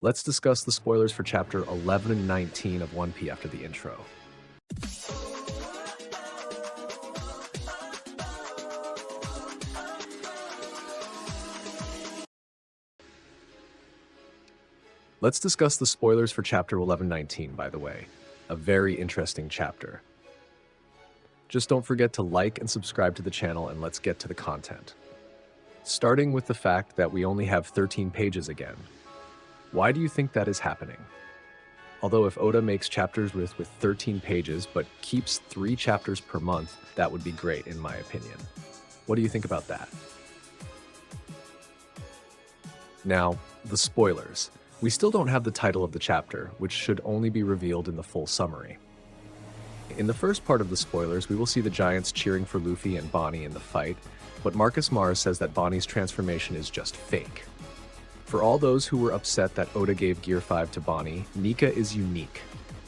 Let's discuss the spoilers for Chapter 11 and 19 of One Piece after the intro. Let's discuss the spoilers for Chapter 11-19, by the way. A very interesting chapter. Just don't forget to like and subscribe to the channel, and let's get to the content. Starting with the fact that we only have 13 pages again. Why do you think that is happening? Although if Oda makes chapters with 13 pages, but keeps 3 chapters per month, that would be great in my opinion. What do you think about that? Now, the spoilers. We still don't have the title of the chapter, which should only be revealed in the full summary. In the first part of the spoilers, we will see the Giants cheering for Luffy and Bonney in the fight, but Marcus Mars says that Bonnie's transformation is just fake. For all those who were upset that Oda gave Gear 5 to Bonney, Nika is unique.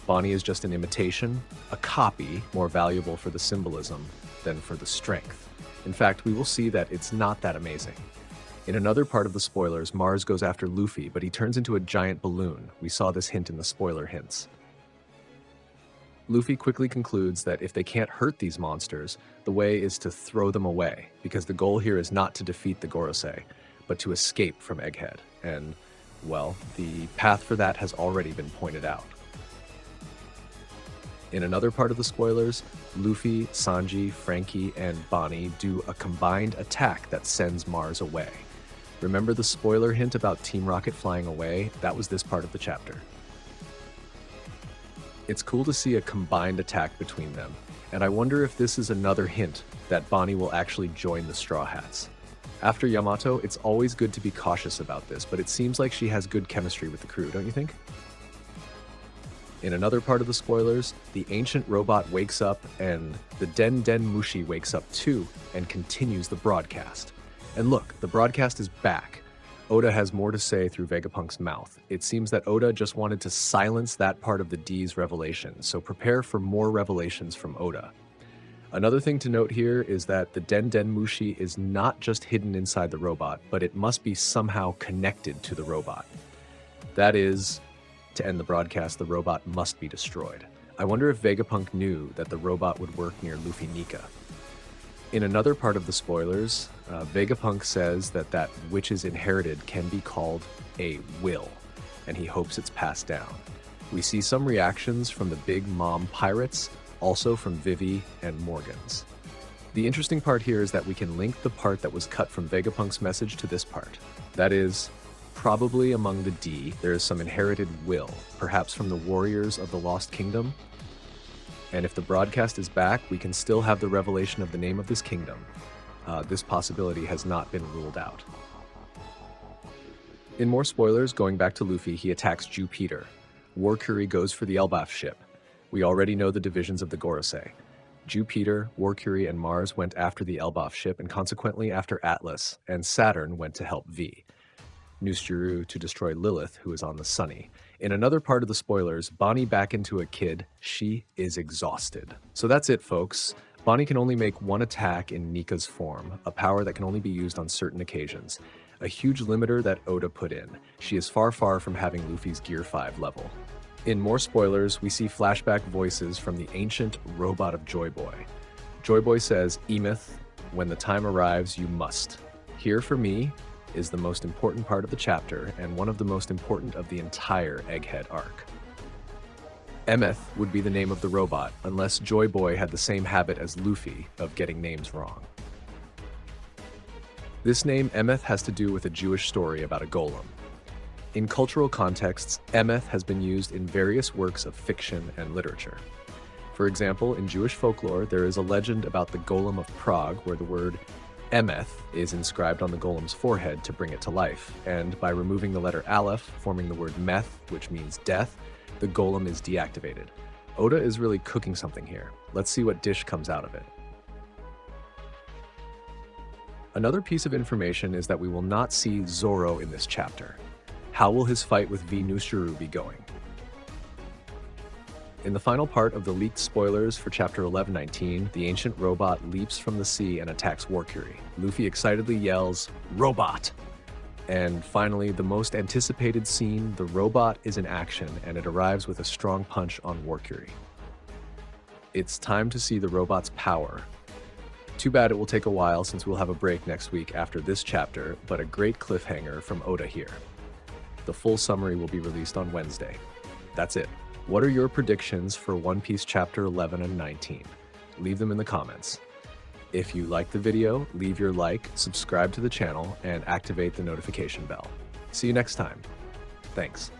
Bonney is just an imitation, a copy, more valuable for the symbolism than for the strength. In fact, we will see that it's not that amazing. In another part of the spoilers, Mars goes after Luffy, but he turns into a giant balloon. We saw this hint in the spoiler hints. Luffy quickly concludes that if they can't hurt these monsters, the way is to throw them away, because the goal here is not to defeat the Gorosei, but to escape from Egghead. And, well, the path for that has already been pointed out. In another part of the spoilers, Luffy, Sanji, Frankie, and Bonney do a combined attack that sends Mars away. Remember the spoiler hint about Team Rocket flying away? That was this part of the chapter. It's cool to see a combined attack between them, and I wonder if this is another hint that Bonney will actually join the Straw Hats. After Yamato, it's always good to be cautious about this, but it seems like she has good chemistry with the crew, don't you think? In another part of the spoilers, the ancient robot wakes up, and the Den Den Mushi wakes up too, and continues the broadcast. And look, the broadcast is back. Oda has more to say through Vegapunk's mouth. It seems that Oda just wanted to silence that part of the D's revelation, so prepare for more revelations from Oda. Another thing to note here is that the Den Den Mushi is not just hidden inside the robot, but it must be somehow connected to the robot. That is, to end the broadcast, the robot must be destroyed. I wonder if Vegapunk knew that the robot would work near Luffy Nika. In another part of the spoilers, Vegapunk says that which is inherited can be called a will, and he hopes it's passed down. We see some reactions from the Big Mom Pirates, also from Vivi and Morgans. The interesting part here is that we can link the part that was cut from Vegapunk's message to this part. That is, probably among the D, there is some inherited will, perhaps from the warriors of the Lost Kingdom. And if the broadcast is back, we can still have the revelation of the name of this kingdom. This possibility has not been ruled out. In more spoilers, going back to Luffy, he attacks Jupiter. Warcury goes for the Elbaf ship. We already know the divisions of the Gorosei. Jupiter, Warcury, and Mars went after the Elbaf ship, and consequently after Atlas, and Saturn went to help V. Nusjuru to destroy Lilith, who is on the Sunny. In another part of the spoilers, Bonney back into a kid. She is exhausted. So that's it, folks. Bonney can only make one attack in Nika's form, a power that can only be used on certain occasions. A huge limiter that Oda put in. She is far from having Luffy's Gear 5 level. In more spoilers, we see flashback voices from the ancient robot of Joy Boy. Joy Boy says, "EMETH, when the time arrives, you must. Here for me is the most important part of the chapter, and one of the most important of the entire Egghead arc." Emeth would be the name of the robot, unless Joy Boy had the same habit as Luffy of getting names wrong. This name Emeth has to do with a Jewish story about a golem. In cultural contexts, Emeth has been used in various works of fiction and literature. For example, in Jewish folklore, there is a legend about the Golem of Prague where the word Emeth is inscribed on the golem's forehead to bring it to life, and by removing the letter Aleph, forming the word Meth, which means death, the golem is deactivated. Oda is really cooking something here. Let's see what dish comes out of it. Another piece of information is that we will not see Zoro in this chapter. How will his fight with V Nusjuru be going? In the final part of the leaked spoilers for Chapter 11-19, the ancient robot leaps from the sea and attacks Warcury. Luffy excitedly yells, "Robot!" And finally, the most anticipated scene, the robot is in action and it arrives with a strong punch on Warcury. It's time to see the robot's power. Too bad it will take a while since we'll have a break next week after this chapter, but a great cliffhanger from Oda here. The full summary will be released on Wednesday. That's it. What are your predictions for One Piece Chapter 11 and 19? Leave them in the comments. If you liked the video, leave your like, subscribe to the channel, and activate the notification bell. See you next time. Thanks.